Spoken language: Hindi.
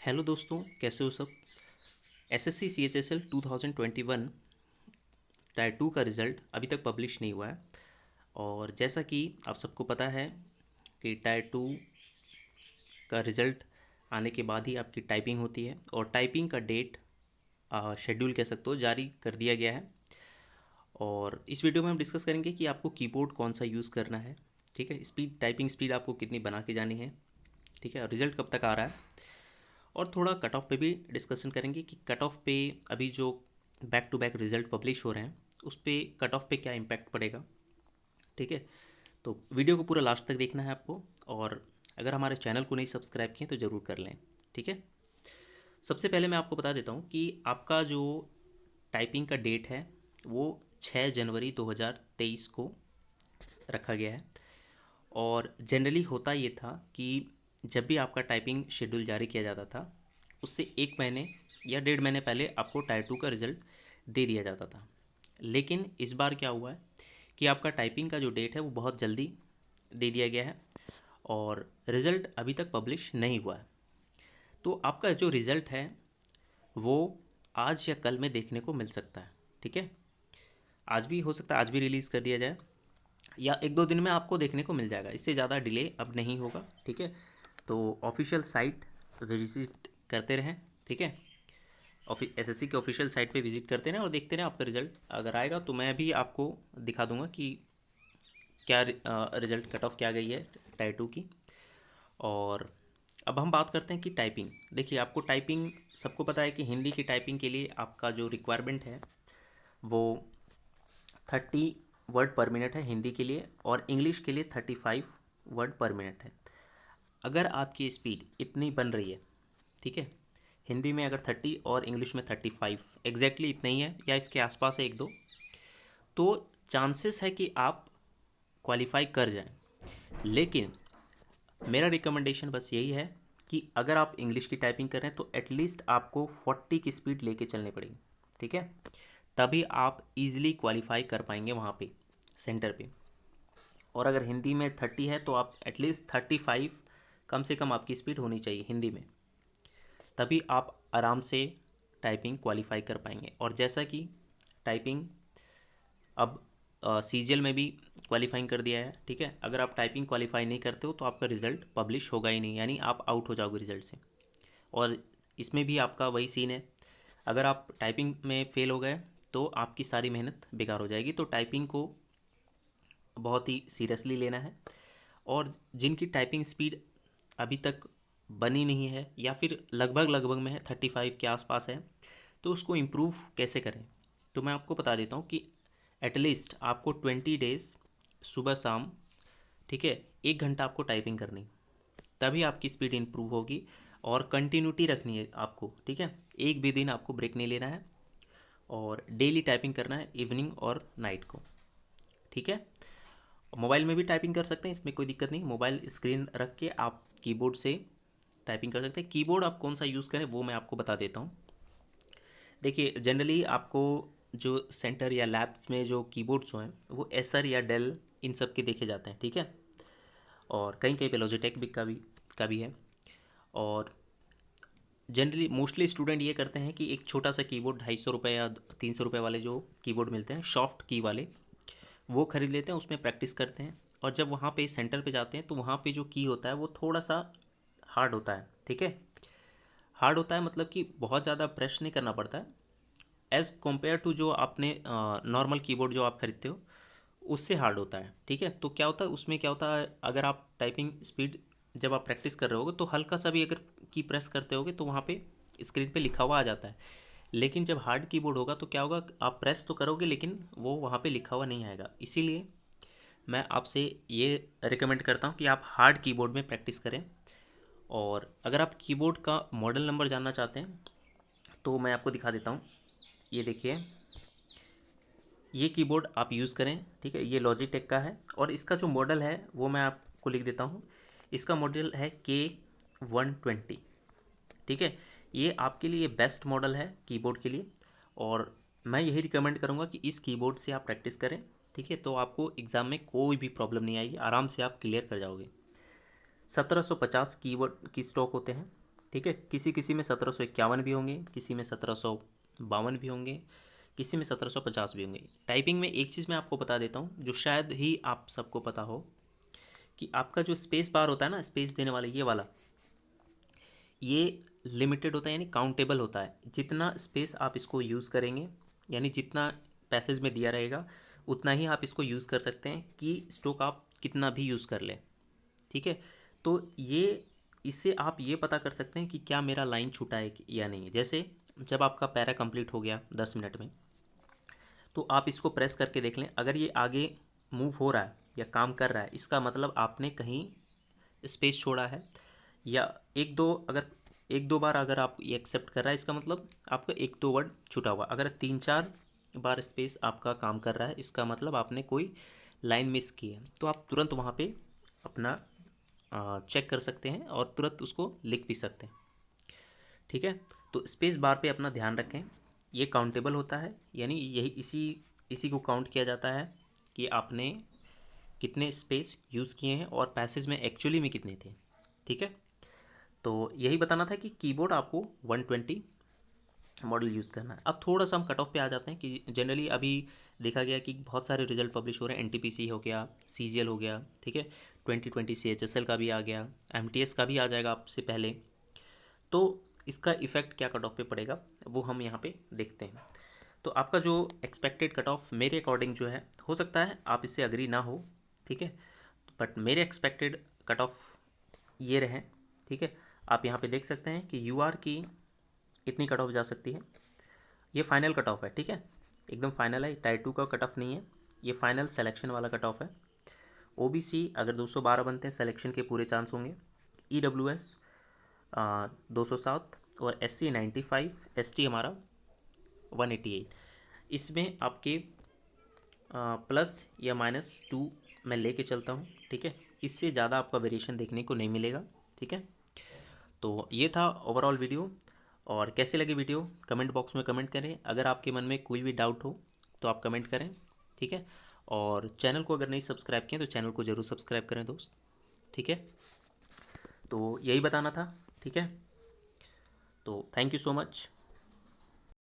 हेलो दोस्तों, कैसे हो सब। एसएससी सीएचएसएल 2021 टायर 2 का रिज़ल्ट अभी तक पब्लिश नहीं हुआ है। और जैसा कि आप सबको पता है कि टायर 2 का रिज़ल्ट आने के बाद ही आपकी टाइपिंग होती है, और टाइपिंग का डेट शेड्यूल कह सकते हो जारी कर दिया गया है। और इस वीडियो में हम डिस्कस करेंगे कि आपको कीबोर्ड कौन सा यूज़ करना है। ठीक है, स्पीड, टाइपिंग स्पीड आपको कितनी बना के जानी है। ठीक है, और रिज़ल्ट कब तक आ रहा है। और थोड़ा कट ऑफ पे भी डिस्कशन करेंगे कि कट ऑफ पे अभी जो back to back result publish हो रहे हैं उस पर कट ऑफ पे क्या इम्पैक्ट पड़ेगा। ठीक है, तो वीडियो को पूरा लास्ट तक देखना है आपको। और अगर हमारे चैनल को नहीं सब्सक्राइब किए तो ज़रूर कर लें। ठीक है, सबसे पहले मैं आपको बता देता हूँ कि आपका जो टाइपिंग का डेट है वो 6 जनवरी 2023 को रखा गया है। और जनरली होता ये था कि जब भी आपका टाइपिंग शेड्यूल जारी किया जाता था उससे 1 महीने या 1.5 महीने पहले आपको टायर 2 का रिज़ल्ट दे दिया जाता था। लेकिन इस बार क्या हुआ है कि आपका टाइपिंग का जो डेट है वो बहुत जल्दी दे दिया गया है और रिज़ल्ट अभी तक पब्लिश नहीं हुआ है। तो आपका जो रिज़ल्ट है वो आज या कल में देखने को मिल सकता है। ठीक है, आज भी हो सकता है, आज भी रिलीज़ कर दिया जाए या 1-2 दिन में आपको देखने को मिल जाएगा। इससे ज़्यादा डिले अब नहीं होगा। ठीक है, तो ऑफिशियल साइट विजिट करते रहें। ठीक है, एसएससी के ऑफिशियल साइट पे विजिट करते रहें और देखते रहें। आपका रिज़ल्ट अगर आएगा तो मैं भी आपको दिखा दूंगा कि क्या रिज़ल्ट कट ऑफ क्या गई है टायर 2 की। और अब हम बात करते हैं कि टाइपिंग। देखिए, आपको टाइपिंग सबको पता है कि हिंदी की टाइपिंग के लिए आपका जो रिक्वायरमेंट है वो 30 वर्ड पर मिनट है हिंदी के लिए, और इंग्लिश के लिए 35 वर्ड पर मिनट है। अगर आपकी स्पीड इतनी बन रही है, ठीक है, हिंदी में अगर 30 और इंग्लिश में 35, एग्जैक्टली इतना ही है या इसके आसपास है 1-2, तो चांसेस है कि आप क्वालिफाई कर जाएं। लेकिन मेरा रिकमेंडेशन बस यही है कि अगर आप इंग्लिश की टाइपिंग कर रहे हैं तो एटलीस्ट आपको 40 की स्पीड लेके चलनी पड़ेगी। ठीक है, तभी आप इजीली क्वालिफाई कर पाएंगे वहाँ पे सेंटर पे। और अगर हिंदी में 30 है तो आप एटलीस्ट 35 कम से कम आपकी स्पीड होनी चाहिए हिंदी में, तभी आप आराम से टाइपिंग क्वालिफाई कर पाएंगे। और जैसा कि टाइपिंग अब सीजीएल में भी क्वालिफाइंग कर दिया है। ठीक है, अगर आप टाइपिंग क्वालिफाई नहीं करते हो तो आपका रिज़ल्ट पब्लिश होगा ही नहीं, यानी आप आउट हो जाओगे रिज़ल्ट से। और इसमें भी आपका वही सीन है, अगर आप टाइपिंग में फ़ेल हो गए तो आपकी सारी मेहनत बेकार हो जाएगी। तो टाइपिंग को बहुत ही सीरियसली लेना है। और जिनकी टाइपिंग स्पीड अभी तक बनी नहीं है या फिर लगभग लगभग में है, 35 के आसपास है, तो उसको इम्प्रूव कैसे करें। तो मैं आपको बता देता हूँ कि एटलीस्ट आपको 20 डेज़ सुबह शाम, ठीक है, 1 घंटा आपको टाइपिंग करनी, तभी आपकी स्पीड इम्प्रूव होगी। और कंटिन्यूटी रखनी है आपको। ठीक है, एक भी दिन आपको ब्रेक नहीं लेना है और डेली टाइपिंग करना है इवनिंग और नाइट को। ठीक है, मोबाइल में भी टाइपिंग कर सकते हैं, इसमें कोई दिक्कत नहीं। मोबाइल स्क्रीन रख के आप कीबोर्ड से टाइपिंग कर सकते हैं। कीबोर्ड आप कौन सा यूज़ करें वो मैं आपको बता देता हूँ। देखिए, जनरली आपको जो सेंटर या लैब्स में जो कीबोर्ड्स हैं वो एसर या डेल इन सब के देखे जाते हैं। ठीक है, और कहीं कहीं पे लॉजिटेक भी का भी है। और जनरली मोस्टली स्टूडेंट ये करते हैं कि एक छोटा सा कीबोर्ड 250 रुपये या 300 रुपये वाले जो कीबोर्ड मिलते हैं सॉफ्ट की वाले, वो ख़रीद लेते हैं, उसमें प्रैक्टिस करते हैं। और जब वहाँ पे सेंटर पे जाते हैं तो वहाँ पे जो की होता है वो थोड़ा सा हार्ड होता है। ठीक है, हार्ड होता है मतलब कि बहुत ज़्यादा प्रेस नहीं करना पड़ता है एज़ कम्पेयर टू जो आपने नॉर्मल कीबोर्ड जो आप खरीदते हो उससे हार्ड होता है। ठीक है, तो क्या होता है उसमें, क्या होता है, अगर आप टाइपिंग स्पीड जब आप प्रैक्टिस कर रहे होगे तो हल्का सा भी अगर की प्रेस करते होगे तो वहाँ पे स्क्रीन पे लिखा हुआ आ जाता है। लेकिन जब हार्ड कीबोर्ड होगा तो क्या होगा, आप प्रेस तो करोगे लेकिन वो वहाँ पे लिखा हुआ नहीं आएगा। इसीलिए मैं आपसे ये रिकमेंड करता हूँ कि आप हार्ड कीबोर्ड में प्रैक्टिस करें। और अगर आप कीबोर्ड का मॉडल नंबर जानना चाहते हैं तो मैं आपको दिखा देता हूँ। ये देखिए, ये कीबोर्ड आप यूज़ करें। ठीक है, ये लॉजिटेक का है और इसका जो मॉडल है वो मैं आपको लिख देता हूँ। इसका मॉडल है K120। ठीक है, ये आपके लिए बेस्ट मॉडल है कीबोर्ड के लिए। और मैं यही रिकमेंड करूँगा कि इस कीबोर्ड से आप प्रैक्टिस करें। ठीक है, तो आपको एग्ज़ाम में कोई भी प्रॉब्लम नहीं आएगी, आराम से आप क्लियर कर जाओगे। 1750 कीवर्ड की स्टॉक होते हैं। ठीक है। किसी किसी में 1751 भी होंगे, किसी में 1752 भी होंगे, किसी में 1750 भी होंगे। टाइपिंग में एक चीज़ मैं आपको बता देता हूँ जो शायद ही आप सबको पता हो, कि आपका जो स्पेस बार होता है ना, स्पेस देने वाला ये वाला, ये लिमिटेड होता है, यानी काउंटेबल होता है। जितना स्पेस आप इसको यूज़ करेंगे, यानी जितना पैसेज में दिया रहेगा उतना ही आप इसको यूज़ कर सकते हैं, कि स्ट्रोक आप कितना भी यूज़ कर लें। ठीक है। तो ये, इससे आप ये पता कर सकते हैं कि क्या मेरा लाइन छूटा है या नहीं। जैसे जब आपका पैरा कंप्लीट हो गया 10 मिनट में, तो आप इसको प्रेस करके देख लें, अगर ये आगे मूव हो रहा है या काम कर रहा है, इसका मतलब आपने कहीं स्पेस छोड़ा है। या एक दो, अगर एक दो बार अगर आप ये एक्सेप्ट कर रहा है, इसका मतलब आपका एक दो वर्ड छूटा हुआ। अगर 3-4 बार स्पेस आपका काम कर रहा है, इसका मतलब आपने कोई लाइन मिस की है। तो आप तुरंत वहाँ पे अपना चेक कर सकते हैं और तुरंत उसको लिख भी सकते हैं। ठीक है। तो स्पेस बार पे अपना ध्यान रखें, ये काउंटेबल होता है, यानी यही इसी इसी को काउंट किया जाता है कि आपने कितने स्पेस यूज़ किए हैं और पैसेज में एक्चुअली में कितने थे। ठीक है। तो यही बताना था कि कीबोर्ड आपको 120 मॉडल यूज़ करना है। अब थोड़ा सा हम कट ऑफ पे आ जाते हैं कि जनरली अभी देखा गया कि बहुत सारे रिजल्ट पब्लिश हो रहे हैं। एनटीपीसी हो गया, सीजीएल हो गया, ठीक है, 2020 सीएचएसएल का भी आ गया, एमटीएस का भी आ जाएगा आपसे पहले। तो इसका इफ़ेक्ट क्या कट ऑफ पे पड़ेगा वो हम यहाँ पे देखते हैं। तो आपका जो एक्सपेक्टेड कट ऑफ मेरे अकॉर्डिंग जो है, हो सकता है आप इससे अग्री ना हो, ठीक है, बट मेरे एक्सपेक्टेड कट ऑफ ये रहे। ठीक है। आप यहाँ पे देख सकते हैं कि यूआर की इतनी कट ऑफ जा सकती है। ये फाइनल कट ऑफ है, ठीक है, एकदम फाइनल है, टायर 2 का कट ऑफ नहीं है, ये फाइनल सिलेक्शन वाला कट ऑफ है। ओबीसी अगर 212 बनते हैं, सिलेक्शन के पूरे चांस होंगे। ईडब्ल्यूएस 207 और एससी 95, एसटी हमारा 188। इसमें आपके प्लस या -2 मैं लेके चलता हूँ। ठीक है। इससे ज़्यादा आपका वेरिएशन देखने को नहीं मिलेगा। ठीक है। तो ये था ओवरऑल वीडियो। और कैसे लगी वीडियो कमेंट बॉक्स में कमेंट करें। अगर आपके मन में कोई भी डाउट हो तो आप कमेंट करें। ठीक है। और चैनल को अगर नहीं सब्सक्राइब किया तो चैनल को ज़रूर सब्सक्राइब करें दोस्त। ठीक है। तो यही बताना था। ठीक है। तो थैंक यू सो मच।